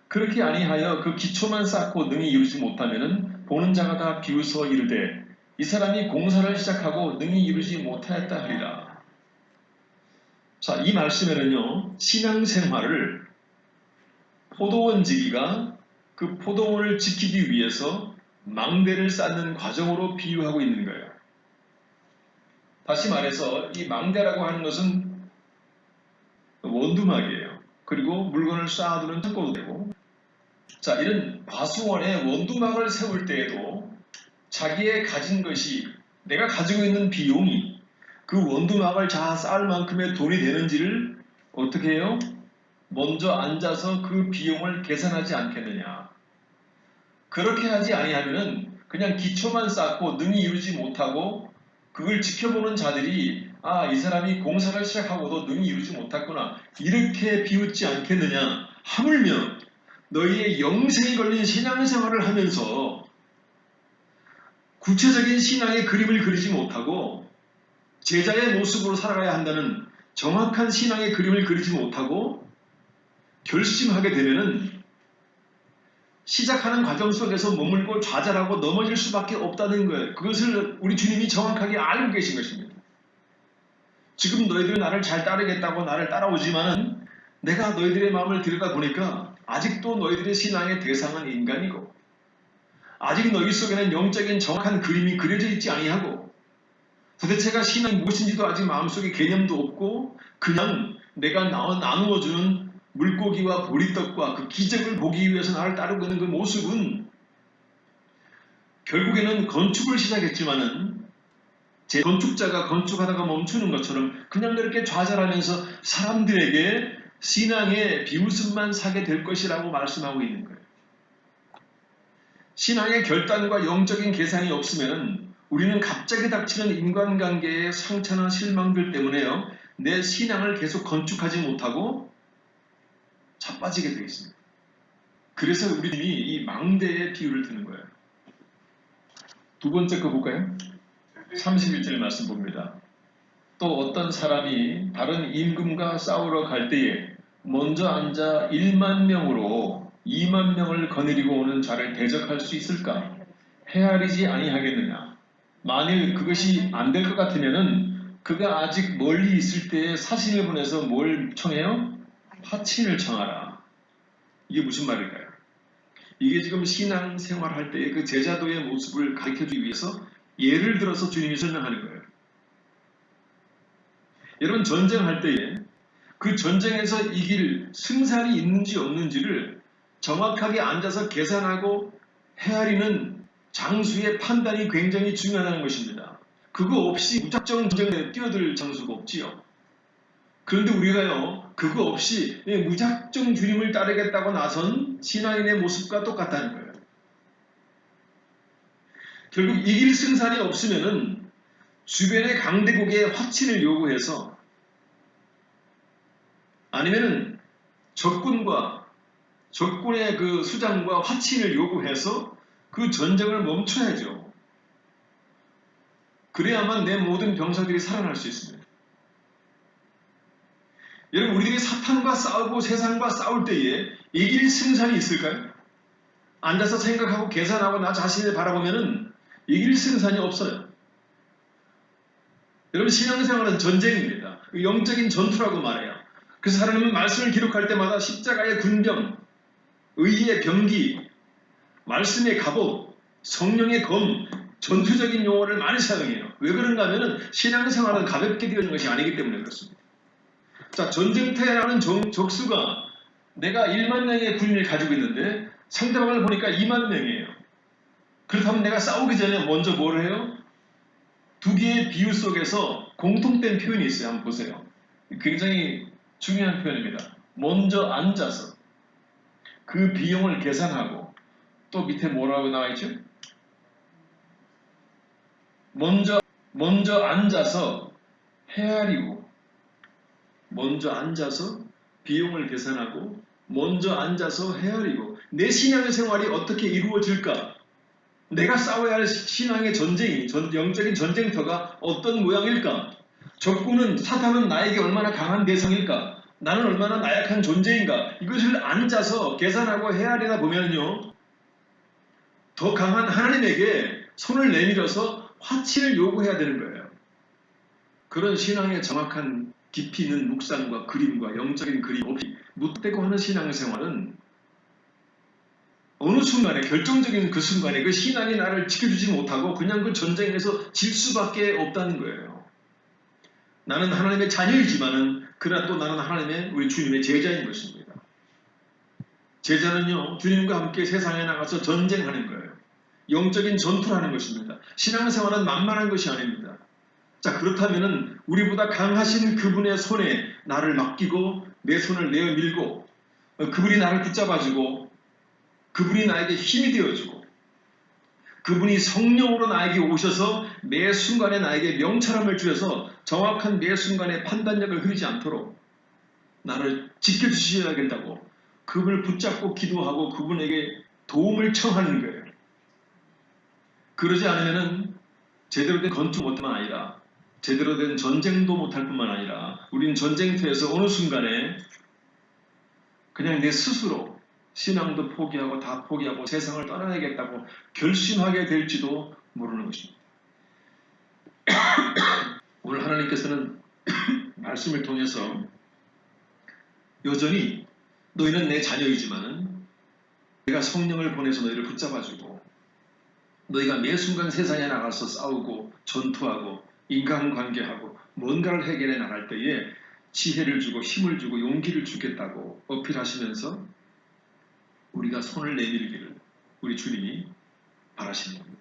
그렇게 아니하여 그 기초만 쌓고 능히 이루지 못하면은 보는 자가 다 비웃어 이르되 이 사람이 공사를 시작하고 능히 이루지 못하였다 하리라. 자, 이 말씀에는요, 신앙생활을 포도원 지기가 그 포도원을 지키기 위해서 망대를 쌓는 과정으로 비유하고 있는 거예요. 다시 말해서 이 망대라고 하는 것은 원두막이에요. 그리고 물건을 쌓아두는 창고도 되고, 자, 이런 과수원에 원두막을 세울 때에도 자기의 가진 것이, 내가 가지고 있는 비용이 그 원두막을 잘 쌓을 만큼의 돈이 되는지를 어떻게 해요? 먼저 앉아서 그 비용을 계산하지 않겠느냐. 그렇게 하지 아니하면은 그냥 기초만 쌓고 능히 이루지 못하고 그걸 지켜보는 자들이 이 사람이 공사를 시작하고도 능히 이루지 못했구나 이렇게 비웃지 않겠느냐. 하물며 너희의 영생이 걸린 신앙생활을 하면서 구체적인 신앙의 그림을 그리지 못하고 제자의 모습으로 살아가야 한다는 정확한 신앙의 그림을 그리지 못하고 결심하게 되면은 시작하는 과정 속에서 머물고 좌절하고 넘어질 수밖에 없다는 거예요. 그것을 우리 주님이 정확하게 알고 계신 것입니다. 지금 너희들은 나를 잘 따르겠다고 나를 따라오지만은 내가 너희들의 마음을 들여다보니까 아직도 너희들의 신앙의 대상은 인간이고 아직 너희 속에는 영적인 정확한 그림이 그려져 있지 아니하고 도대체가 신앙이 무엇인지도 아직 마음속에 개념도 없고 그냥 내가 나누어주는 물고기와 보리떡과 그 기적을 보기 위해서 나를 따르고 있는 그 모습은 결국에는 건축을 시작했지만은 제 건축자가 건축하다가 멈추는 것처럼 그냥 그렇게 좌절하면서 사람들에게 신앙의 비웃음만 사게 될 것이라고 말씀하고 있는 거예요. 신앙의 결단과 영적인 계산이 없으면 우리는 갑자기 닥치는 인간관계의 상처나 실망들 때문에요. 내 신앙을 계속 건축하지 못하고 자빠지게 되어 있습니다. 그래서 우리님이 이 망대의 비유를 드는 거예요. 두 번째 거 볼까요? 31절 말씀 봅니다. 또 어떤 사람이 다른 임금과 싸우러 갈 때에 먼저 앉아 1만 명으로 2만 명을 거느리고 오는 자를 대적할 수 있을까? 헤아리지 아니하겠느냐? 만일 그것이 안 될 것 같으면은 그가 아직 멀리 있을 때에 사신을 보내서 뭘 청해요? 화친을 청하라. 이게 무슨 말일까요? 이게 지금 신앙생활 할 때의 그 제자도의 모습을 가르쳐주기 위해서 예를 들어서 주님이 설명하는 거예요. 여러분 전쟁할 때에 그 전쟁에서 이길 승산이 있는지 없는지를 정확하게 앉아서 계산하고 헤아리는 장수의 판단이 굉장히 중요하다는 것입니다. 그거 없이 무작정 전쟁에 뛰어들 장수가 없지요. 그런데 우리가요, 그거 없이 무작정 주님을 따르겠다고 나선 신앙인의 모습과 똑같다는 거예요. 결국 이길 승산이 없으면은 주변의 강대국의 화친을 요구해서 아니면은 적군의 그 수장과 화친을 요구해서 그 전쟁을 멈춰야죠. 그래야만 내 모든 병사들이 살아날 수 있습니다. 여러분 우리들이 사탄과 싸우고 세상과 싸울 때에 이길 승산이 있을까요? 앉아서 생각하고 계산하고 나 자신을 바라보면은 이길 승산이 없어요. 여러분 신앙생활은 전쟁입니다. 영적인 전투라고 말해요. 그래서 하나님은 말씀을 기록할 때마다 십자가의 군병, 의의 병기, 말씀의 갑옷, 성령의 검, 전투적인 용어를 많이 사용해요. 왜 그런가 하면 신앙생활은 가볍게 되어진 것이 아니기 때문에 그렇습니다. 자, 전쟁터라는 적수가 내가 1만 명의 군인을 가지고 있는데 상대방을 보니까 2만 명이에요. 그렇다면 내가 싸우기 전에 먼저 뭘 해요? 두 개의 비유 속에서 공통된 표현이 있어요. 한번 보세요. 굉장히 중요한 표현입니다. 먼저 앉아서 그 비용을 계산하고, 또 밑에 뭐라고 나와 있죠? 먼저 앉아서 헤아리고, 먼저 앉아서 비용을 계산하고, 먼저 앉아서 헤아리고. 내 신앙의 생활이 어떻게 이루어질까? 내가 싸워야 할 신앙의 전쟁이, 영적인 전쟁터가 어떤 모양일까? 적군은, 사탄은 나에게 얼마나 강한 대상일까? 나는 얼마나 나약한 존재인가? 이것을 앉아서 계산하고 헤아리다 보면요, 더 강한 하나님에게 손을 내밀어서 화치를 요구해야 되는 거예요. 그런 신앙의 정확한 깊이 있는 묵상과 그림과 영적인 그림 없이 무턱대고 하는 신앙생활은 어느 순간에, 결정적인 그 순간에 그 신앙이 나를 지켜주지 못하고 그냥 그 전쟁에서 질 수밖에 없다는 거예요. 나는 하나님의 자녀이지만은, 그러나 또 나는 하나님의, 우리 주님의 제자인 것입니다. 제자는요, 주님과 함께 세상에 나가서 전쟁하는 거예요. 영적인 전투를 하는 것입니다. 신앙생활은 만만한 것이 아닙니다. 자, 그렇다면은 우리보다 강하신 그분의 손에 나를 맡기고 내 손을 내어 밀고, 그분이 나를 붙잡아주고, 그분이 나에게 힘이 되어주고, 그분이 성령으로 나에게 오셔서 매 순간에 나에게 명철함을 주셔서 정확한 매 순간의 판단력을 흐리지 않도록 나를 지켜주셔야 된다고 그분을 붙잡고 기도하고 그분에게 도움을 청하는 거예요. 그러지 않으면 제대로 된 건축 못뿐만 아니라 제대로 된 전쟁도 못할 뿐만 아니라 우리는 전쟁터에서 어느 순간에 그냥 내 스스로 신앙도 포기하고 다 포기하고 세상을 떠나야겠다고 결심하게 될지도 모르는 것입니다. 오늘 하나님께서는 말씀을 통해서 여전히 너희는 내 자녀이지만 내가 성령을 보내서 너희를 붙잡아주고, 너희가 매 순간 세상에 나가서 싸우고 전투하고 인간관계하고 뭔가를 해결해 나갈 때에 지혜를 주고 힘을 주고 용기를 주겠다고 어필하시면서 우리가 손을 내밀기를 우리 주님이 바라시는 겁니다.